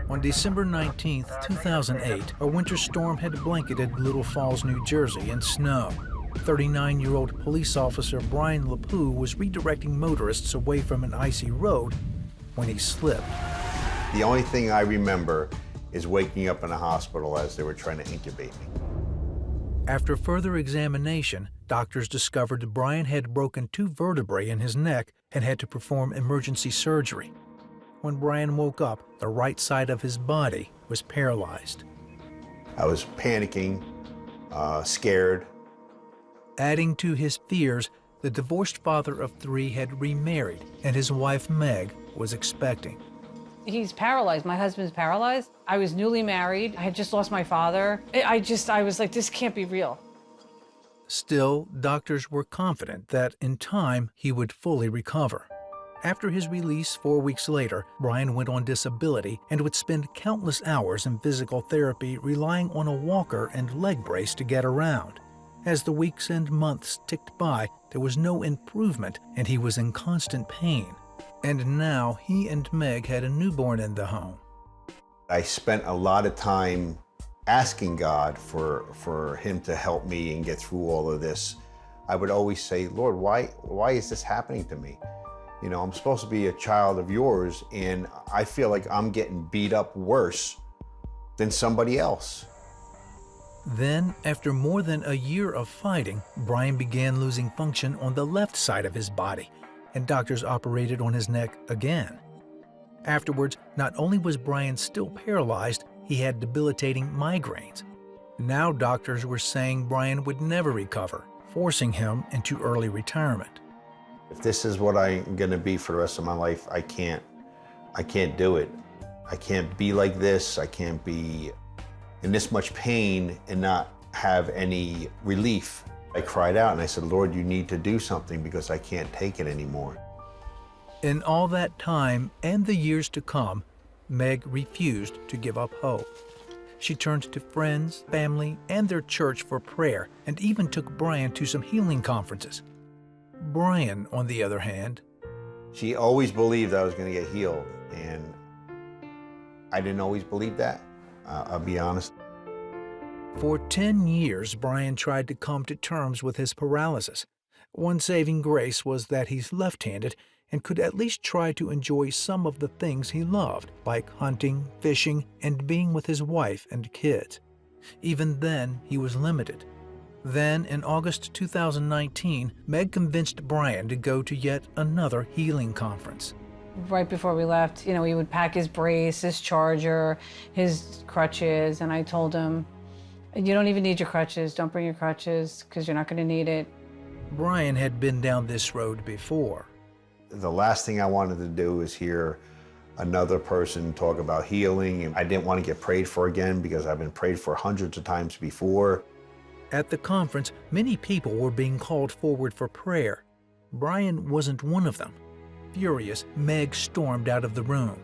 On December 19, 2008, a winter storm had blanketed Little Falls, New Jersey in snow. 39-year-old police officer Bryan LaPooh was redirecting motorists away from an icy road when he slipped. The only thing I remember is waking up in a hospital as they were trying to intubate me. After further examination, doctors discovered Bryan had broken 2 vertebrae in his neck and had to perform emergency surgery. When Bryan woke up, the right side of his body was paralyzed. I was panicking, scared. Adding to his fears, the divorced father of 3 had remarried, and his wife Meg was expecting. He's paralyzed. My husband's paralyzed. I was newly married. I had just lost my father. I was like, this can't be real. Still, doctors were confident that in time he would fully recover. After his release 4 weeks later, Bryan went on disability and would spend countless hours in physical therapy relying on a walker and leg brace to get around. As the weeks and months ticked by, there was no improvement and he was in constant pain. And now he and Meg had a newborn in the home. I spent a lot of time asking God for him to help me and get through all of this. I would always say, Lord, why is this happening to me? You know, I'm supposed to be a child of yours, and I feel like I'm getting beat up worse than somebody else. Then, after more than a year of fighting, Bryan began losing function on the left side of his body, and doctors operated on his neck again. Afterwards, not only was Bryan still paralyzed, he had debilitating migraines. Now doctors were saying Bryan would never recover, forcing him into early retirement. If this is what I'm gonna be for the rest of my life, I can't do it. I can't be like this. I can't be in this much pain and not have any relief. I cried out and I said, Lord, you need to do something because I can't take it anymore. In all that time and the years to come, Meg refused to give up hope. She turned to friends, family, and their church for prayer and even took Bryan to some healing conferences. Bryan, on the other hand, she always believed I was going to get healed, and I didn't always believe that, I'll be honest. For 10 years, Bryan tried to come to terms with his paralysis. One saving grace was that he's left-handed and could at least try to enjoy some of the things he loved, like hunting, fishing, and being with his wife and kids. Even then, he was limited. Then, in August 2019, Meg convinced Bryan to go to yet another healing conference. Right before we left, you know, he would pack his brace, his charger, his crutches, and I told him, you don't even need your crutches. Don't bring your crutches because you're not going to need it. Bryan had been down this road before. The last thing I wanted to do is hear another person talk about healing, and I didn't want to get prayed for again because I've been prayed for hundreds of times before. At the conference, many people were being called forward for prayer. Bryan wasn't one of them. Furious, Meg stormed out of the room.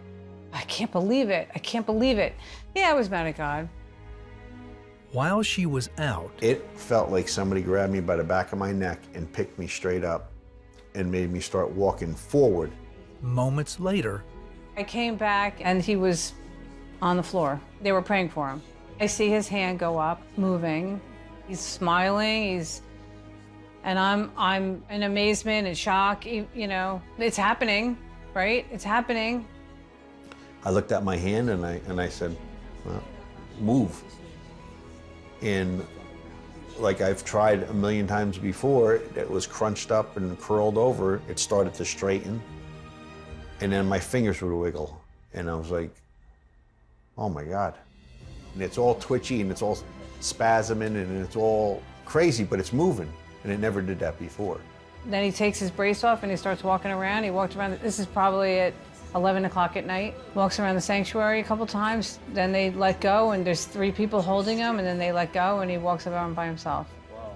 I can't believe it. I can't believe it. Yeah, I was mad at God. While she was out, it felt like somebody grabbed me by the back of my neck and picked me straight up and made me start walking forward. Moments later, I came back and he was on the floor. They were praying for him. I see his hand go up, moving. He's smiling, and I'm in amazement and shock, you know. It's happening, right? It's happening. I looked at my hand and I said, well, move. And like I've tried a million times before, it was crunched up and curled over. It started to straighten. And then my fingers would wiggle. And I was like, oh my God. And it's all twitchy and it's all spasming and it's all crazy, but it's moving. And it never did that before. Then he takes his brace off and he starts walking around. He walked around, this is probably at 11 o'clock at night. Walks around the sanctuary a couple times. Then they let go and there's 3 people holding him, and then they let go and he walks around by himself. Wow.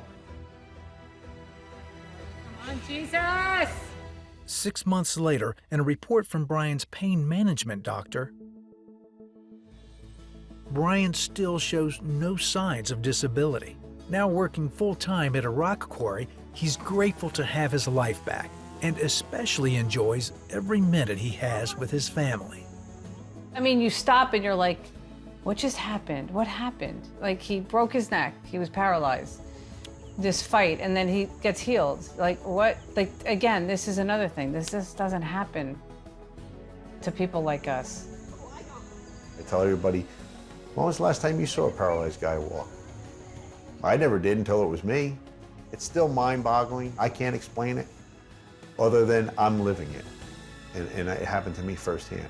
Come on, Jesus! 6 months later, in a report from Bryan's pain management doctor, Bryan still shows no signs of disability. Now working full-time at a rock quarry, he's grateful to have his life back and especially enjoys every minute he has with his family. I mean, you stop and you're like, what just happened? What happened? Like, he broke his neck, he was paralyzed. This fight, and then he gets healed. Like, what? Like, again, this is another thing. This just doesn't happen to people like us. I tell everybody, when was the last time you saw a paralyzed guy walk? I never did until it was me. It's still mind-boggling. I can't explain it other than I'm living it. And it happened to me firsthand.